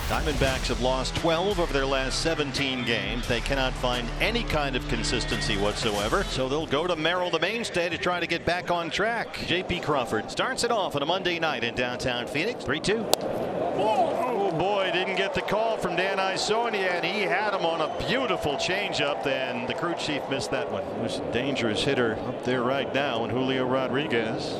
Diamondbacks have lost 12 over their last 17 games. They cannot find any kind of consistency whatsoever, so they'll go to Merrill, the mainstay, to try to get back on track. J.P. Crawford starts it off on a Monday night in downtown Phoenix. 3-2. Oh boy, didn't get the call from Dan Isonia, and he had him on a beautiful changeup, and the crew chief missed that one. There's a dangerous hitter up there right now, and Julio Rodriguez.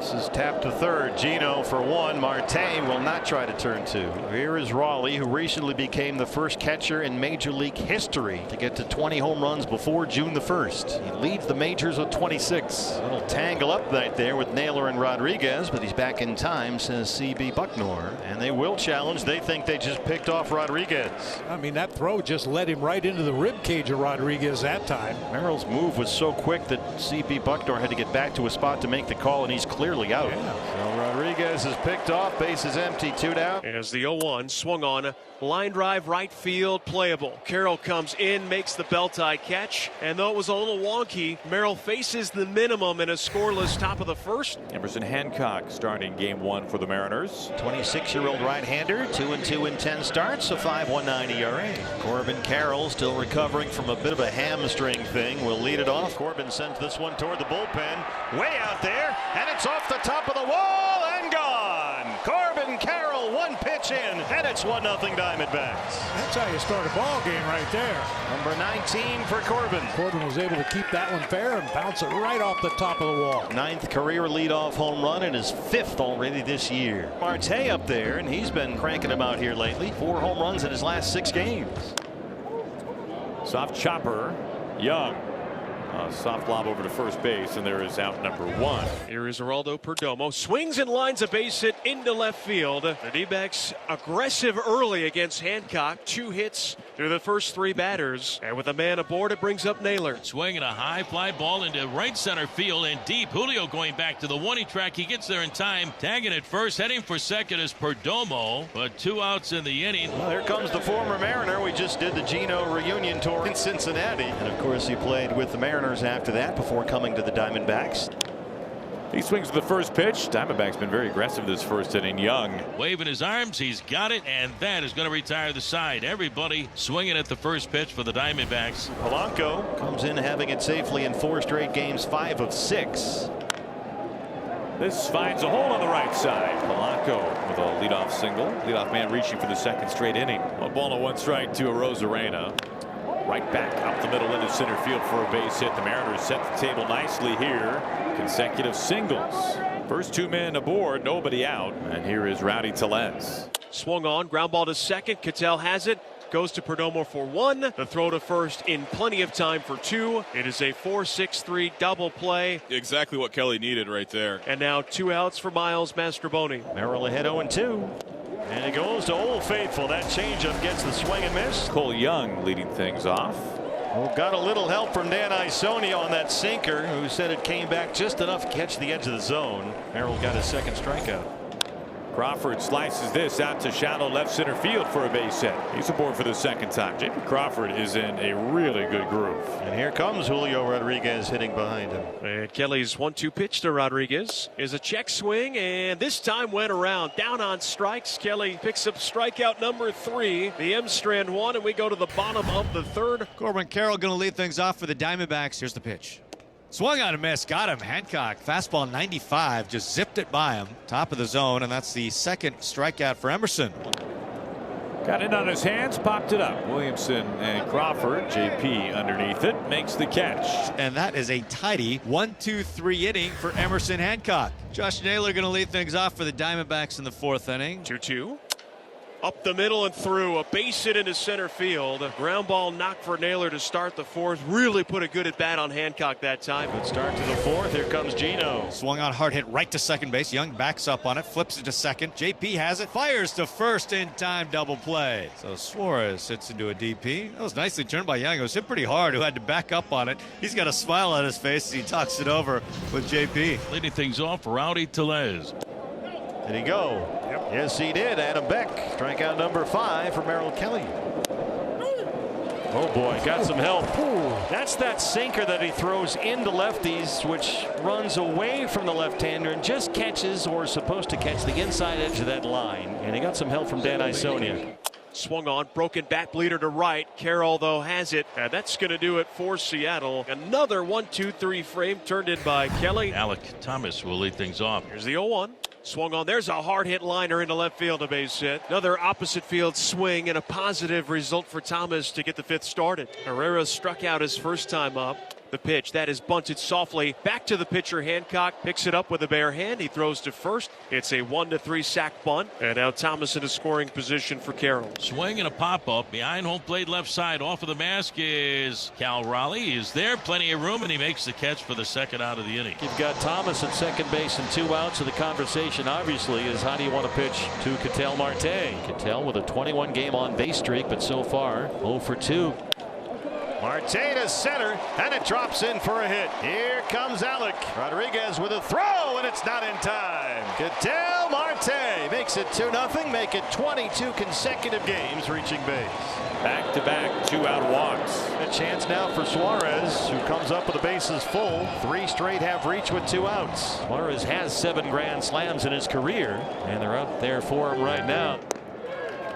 This is tapped to third. Gino for one. Marte will not try to turn two. Here is Raleigh, who recently became the first catcher in Major League history to get to 20 home runs before June the 1st. He leads the majors with 26. A little tangle up right there with Naylor and Rodriguez, but he's back in time, says CB Bucknor. And they will challenge. They think they just picked off Rodriguez. I mean, that throw just led him right into the rib cage of Rodriguez that time. Merrill's move was so quick that CB Bucknor had to get back to a spot to make the call, and he's clearly out. Yeah. So Rodriguez is picked off. Base is empty. 2 down. As the 0-1 swung on, line drive right field, playable. Carroll comes in, makes the belt tie catch, and though it was a little wonky, Merrill faces the minimum in a scoreless top of the first. Emerson Hancock starting game 1 for the Mariners. 26-year-old right-hander, 2-2 in 10 starts, a 5.19 ERA. Corbin Carroll still recovering from a bit of a hamstring thing. Will lead it off. Corbin sends this one toward the bullpen, way out there, and it's off the top of the wall and gone. Corbin Carroll, one pitch in, and it's 1-0 Diamondbacks. That's how you start a ball game right there. Number 19 for Corbin. Corbin was able to keep that one fair and bounce it right off the top of the wall. 9th career leadoff home run and his 5th already this year. Marte up there, and he's been cranking them out here lately. 4 home runs in his last 6 games. Soft chopper. Young. Soft lob over to first base, and there is out number 1. Here is Geraldo Perdomo, swings and lines a base hit into left field. The D-backs aggressive early against Hancock. 2 hits through the first 3 batters, and with a man aboard, it brings up Naylor. Swinging a high fly ball into right center field and deep. Julio going back to the 1-2 track. He gets there in time, tagging it first, heading for second is Perdomo, but 2 outs in the inning. Well, here comes the former Mariner. We just did the Gino reunion tour in Cincinnati, and of course he played with the Mariners after that before coming to the Diamondbacks. He swings to the first pitch. Diamondbacks been very aggressive this first inning. Young waving his arms, he's got it, and that is going to retire the side. Everybody swinging at the first pitch for the Diamondbacks. Polanco comes in having it safely in 4 straight games, 5 of 6. This finds a hole on the right side. Polanco with a leadoff single. Leadoff man reaching for the 2nd straight inning. 1 ball and 1 strike to Arozarena. Right back up the middle into center field for a base hit. The Mariners set the table nicely here. Consecutive singles. First 2 men aboard, nobody out. And here is Rowdy Tellez. Swung on, ground ball to second. Cattell has it. Goes to Perdomo for 1. The throw to first in plenty of time for 2. It is a 4-6-3 double play. Exactly what Kelly needed right there. And now 2 outs for Miles Mastrobuoni. Merrill ahead 0-2. And it goes to Old Faithful. That changeup gets the swing and miss. Cole Young leading things off. Well, got a little help from Dan Isonia on that sinker, who said it came back just enough to catch the edge of the zone. Merrill got his 2nd strikeout. Crawford slices this out to shallow left center field for a base hit. He's aboard for the 2nd time. J.P. Crawford is in a really good groove. And here comes Julio Rodriguez hitting behind him. And Kelly's 1-2 pitch to Rodriguez is a check swing, and this time went around. Down on strikes. Kelly picks up strikeout number 3. The M strand 1, and we go to the bottom of the 3rd. Corbin Carroll going to lead things off for the Diamondbacks. Here's the pitch. Swung on a miss, got him. Hancock, fastball 95, just zipped it by him. Top of the zone, and that's the 2nd strikeout for Emerson. Got it on his hands, popped it up. Williamson and Crawford, JP underneath it, makes the catch. And that is a tidy 1-2-3 inning for Emerson Hancock. Josh Naylor going to lead things off for the Diamondbacks in the 4th inning. 2-2. Up the middle and through, a base hit into center field. Ground ball knocked for Naylor to start the 4th. Really put a good at bat on Hancock that time. Good start to the 4th. Here comes Gino. Swung on, hard hit right to second base. Young backs up on it, flips it to second. JP has it, fires to first in time, double play. So Suarez hits into a DP. That was nicely turned by Young. It was hit pretty hard, who had to back up on it. He's got a smile on his face as he talks it over with JP. Leading things off, Rowdy Tellez. Did he go? Yep. Yes, he did. Adam Beck, strikeout number 5 for Merrill Kelly. Oh boy, got some help. That's that sinker that he throws into lefties, which runs away from the left-hander and just catches, or is supposed to catch, the inside edge of that line. And he got some help from Dan Isonia. Swung on, broken bat bleeder to right. Carroll, though, has it, and that's going to do it for Seattle. Another 1-2-3 frame turned in by Kelly. Alec Thomas will lead things off. Here's the 0-1. Swung on. There's a hard hit liner into left field, a base hit. Another opposite field swing and a positive result for Thomas to get the fifth started. Herrera struck out his first time up. The pitch that is bunted softly back to the pitcher. Hancock picks it up with a bare hand. He throws to first. It's a 1-3 sack bunt, and now Thomas in a scoring position for Carroll. Swing and a pop up behind home plate left side. Off of the mask is Cal Raleigh. He's there, plenty of room, and he makes the catch for the second out of the inning. You've got Thomas at second base and 2 outs. So the conversation obviously is, how do you want to pitch to Ketel Marte? Ketel with a 21 game on base streak, but so far 0 for 2. Marte to center, and it drops in for a hit. Here comes Alec Rodriguez with a throw, and it's not in time. Ketel Marte makes it 2-0, make it 22 consecutive games reaching base. Back-to-back 2-out walks. A chance now for Suarez, who comes up with the bases full. 3 straight have reached with 2 outs. Suarez has 7 grand slams in his career, and they're up there for him right now.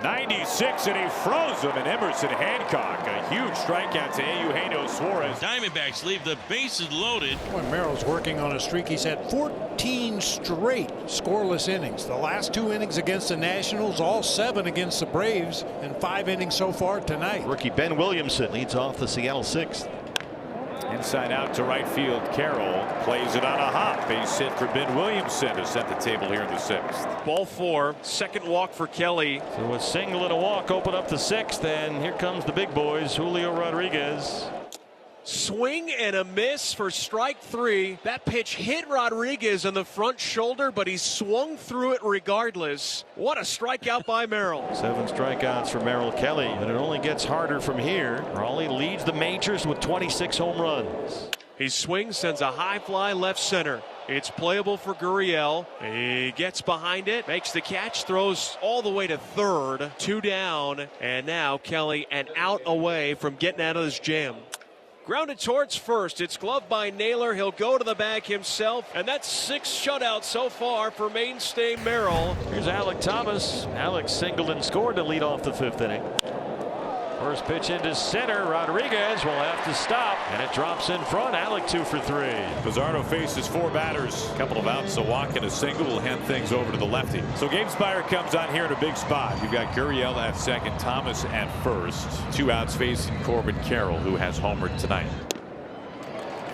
96, and he froze him, and Emerson Hancock, a huge strikeout to Eugenio Suarez. Diamondbacks leave the bases loaded. Boy, Merrill's working on a streak. He's had 14 straight scoreless innings. The last 2 innings against the Nationals, all 7 against the Braves, and 5 innings so far tonight. Rookie Ben Williamson leads off the Seattle 6th. Inside out to right field. Carroll plays it on a hop. Base hit for Ben Williamson to set the table here in the 6th. Ball 4, second walk for Kelly. So a single and a walk open up the 6th, and here comes the big boys. Julio Rodriguez. Swing and a miss for strike 3. That pitch hit Rodriguez on the front shoulder, but he swung through it regardless. What a strikeout by Merrill. 7 strikeouts for Merrill Kelly, and it only gets harder from here. Raleigh leads the majors with 26 home runs. He swings, sends a high fly left center. It's playable for Gurriel. He gets behind it, makes the catch, throws all the way to third. 2 down, and now Kelly an out away from getting out of this jam. Grounded towards first. It's gloved by Naylor. He'll go to the bag himself. And that's 6 shutouts so far for mainstay Merrill. Here's Alec Thomas. Alex singled and scored to lead off the 5th inning. First pitch into center. Rodriguez will have to stop, and it drops in front. Alec 2 for 3. Pizarro faces 4 batters. A couple of outs, a walk and a single will hand things over to the lefty. So Gabe Spire comes on here in a big spot. You've got Gurriel at second, Thomas at first. 2 outs facing Corbin Carroll, who has homered tonight.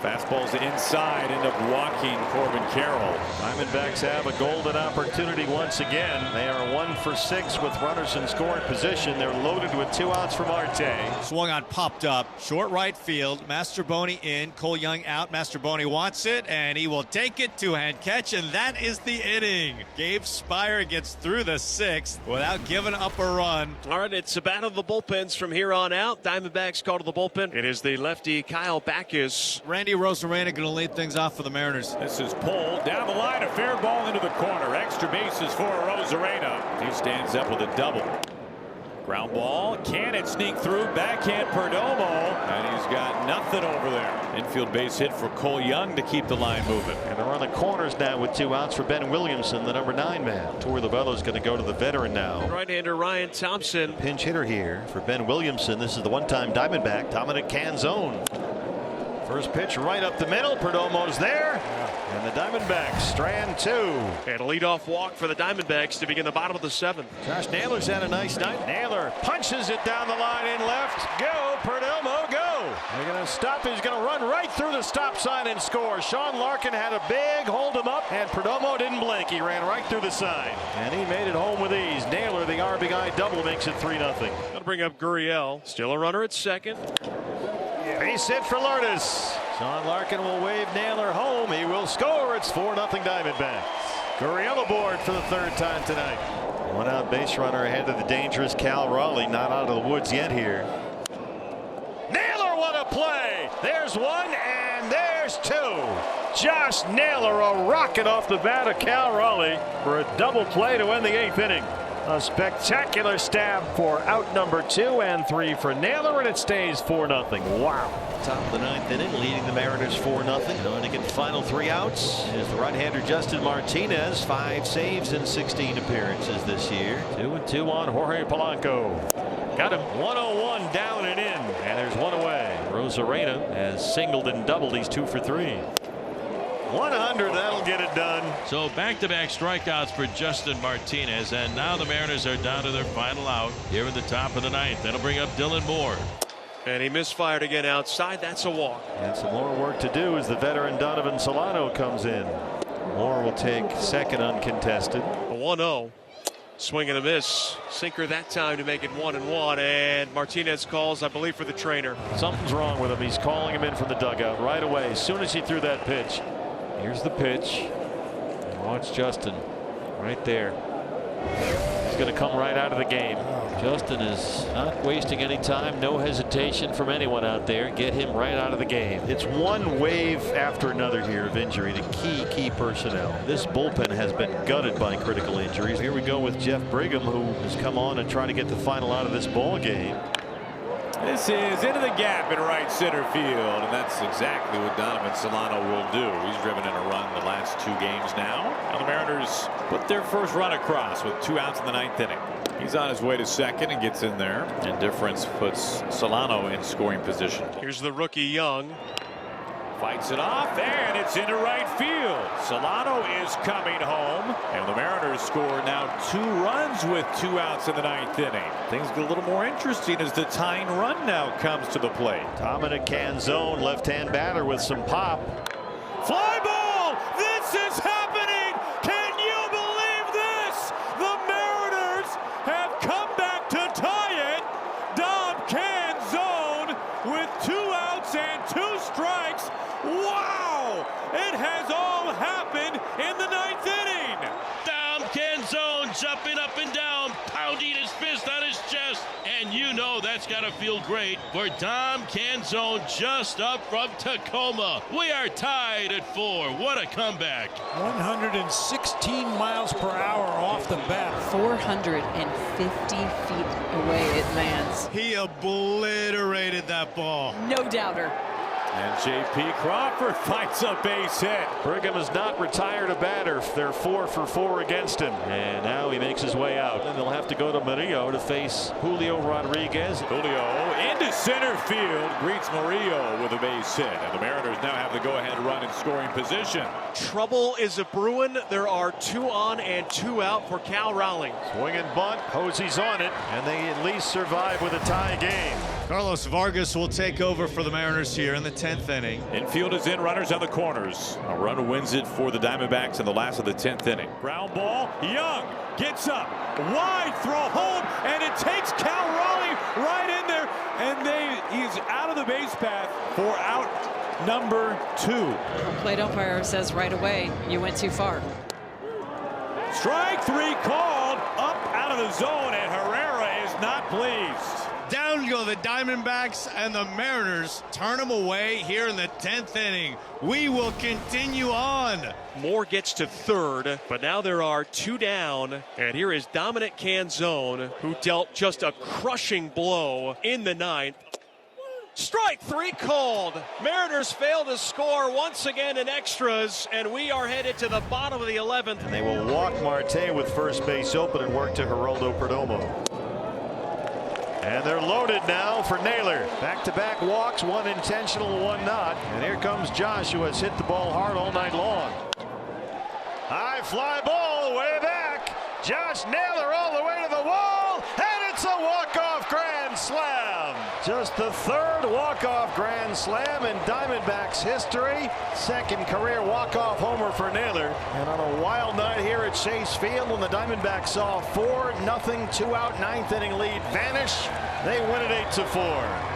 Fastballs inside, end up walking Corbin Carroll. Diamondbacks have a golden opportunity once again. They are 1 for 6 with runners in scoring position. They're loaded with 2 outs from Marte. Swung on, popped up, short right field. Mastrobuoni in, Cole Young out. Mastrobuoni wants it, and he will take it, 2-hand catch, and that is the inning. Gabe Spire gets through the 6th without giving up a run. All right, it's a battle of the bullpens from here on out. Diamondbacks call to the bullpen. It is the lefty Kyle Backus. Randy Rosarena going to lead things off for the Mariners. This is pulled down the line, a fair ball into the corner. Extra bases for Rosarena. He stands up with a double. Ground ball, can it sneak through? Backhand Perdomo, and he's got nothing over there. Infield base hit for Cole Young to keep the line moving. And they're on the corners now with 2 outs for Ben Williamson, the number 9 man. Torrey Lovullo's going to go to the veteran now. Right-hander Ryan Thompson. Pinch hitter here for Ben Williamson. This is the one-time Diamondback, Dominic Canzone. First pitch right up the middle. Perdomo's there. And the Diamondbacks strand 2. And a leadoff walk for the Diamondbacks to begin the bottom of the 7th. Josh Naylor's had a nice night. Naylor punches it down the line in left. Go, Perdomo, go. They're going to stop. He's going to run right through the stop sign and score. Sean Larkin had a big hold him up, and Perdomo didn't blink. He ran right through the sign, and he made it home with ease. Naylor, the RBI double, makes it 3-0. That'll bring up Gurriel. Still a runner at second. Base hit for Lourdes. Sean Larkin will wave Naylor home. He will score. It's 4-0 Diamondbacks. Gurriel aboard for the 3rd time tonight. 1 out base runner ahead of the dangerous Cal Raleigh. Not out of the woods yet here. Naylor, what a play! There's 1 and there's 2. Josh Naylor, a rocket off the bat of Cal Raleigh for a double play to end the 8th inning. A spectacular stab for out number 2 and 3 for Naylor, and it stays 4-0. Wow. Top of the 9th inning, leading the Mariners 4-0. Going to get final 3 outs is the right-hander Justin Martinez. 5 saves in 16 appearances this year. 2-2 on Jorge Polanco. Got him. 101 down and in, and there's one away. Rosarena has singled and doubled. He's 2 for 3. 100, that'll get it done. So back-to-back strikeouts for Justin Martinez, and now the Mariners are down to their final out here in the top of the 9th. That'll bring up Dylan Moore. And he misfired again outside. That's a walk. And some more work to do as the veteran Donovan Solano comes in. Moore will take second uncontested. A 1-0. Swing and a miss. Sinker that time to make it 1-1. And Martinez calls, I believe, for the trainer. Something's wrong with him. He's calling him in from the dugout right away as soon as he threw that pitch. Here's the pitch. And watch Justin right there. He's going to come right out of the game. Justin is not wasting any time. No hesitation from anyone out there. Get him right out of the game. It's one wave after another here of injury to key personnel. This bullpen has been gutted by critical injuries. Here we go with Jeff Brigham, who has come on and trying to get the final out of this ball game. This is into the gap in right center field, and that's exactly what Donovan Solano will do. He's driven in a run the last 2 games now. And the Mariners put their first run across with 2 outs in the 9th inning. He's on his way to second and gets in there. And difference puts Solano in scoring position. Here's the rookie Young. Fights it off, and it's into right field. Solano is coming home, and the Mariners score now 2 runs with 2 outs in the 9th inning. Things get a little more interesting as the tying run now comes to the plate. Dominic Canzone, left-hand batter with some pop. Fly ball! This is happening! Can you believe this? The Mariners have come back to tie it. Dom Canzone with 2 outs and 2 strikes. Wow! It has all happened in the 9th inning. Dom Canzone jumping up and down, pounding his fist on his chest. And you know that's got to feel great for Dom Canzone just up from Tacoma. We are tied at 4. What a comeback. 116 miles per hour off the bat. 450 feet away it lands. He obliterated that ball. No doubter. And J.P. Crawford fights a base hit. Brigham has not retired a batter. They're 4 for 4 against him. And now he makes his way out. And they'll have to go to Murillo to face Julio Rodriguez. Julio into center field. Greets Murillo with a base hit. And the Mariners now have the go-ahead run in scoring position. Trouble is a brewing. There are 2 on and 2 out for Cal Raleigh. Swing and bunt. Posey's on it. And they at least survive with a tie game. Carlos Vargas will take over for the Mariners here in the 10th inning. Infield is in, runners on the corners. A run wins it for the Diamondbacks in the last of the 10th inning. Ground ball, Young gets up, wide throw home, and it takes Cal Raleigh right in there, and he's out of the base path for out number 2. The plate umpire says right away, you went too far. Strike 3 called, up out of the zone, and Herrera is not pleased. Down go the Diamondbacks, and the Mariners turn them away here in the 10th inning. We will continue on. Moore gets to third, but now there are 2 down. And here is Dominic Canzone, who dealt just a crushing blow in the 9th. Strike 3 called. Mariners fail to score once again in extras, and we are headed to the bottom of the 11th. And they will walk Marte with first base open and work to Geraldo Perdomo. And they're loaded now for Naylor. Back-to-back walks, 1 intentional, 1 not. And here comes Josh, who has hit the ball hard all night long. High fly ball way back. Josh Naylor all the way to the wall, and it's a walk-off grand slam. Just the 3rd walk-off grand slam in Diamondbacks history. 2nd career walk-off homer for Naylor. And on a wild night here at Chase Field, when the Diamondbacks saw 4-0 2-out 9th inning lead vanish, they win it 8-4.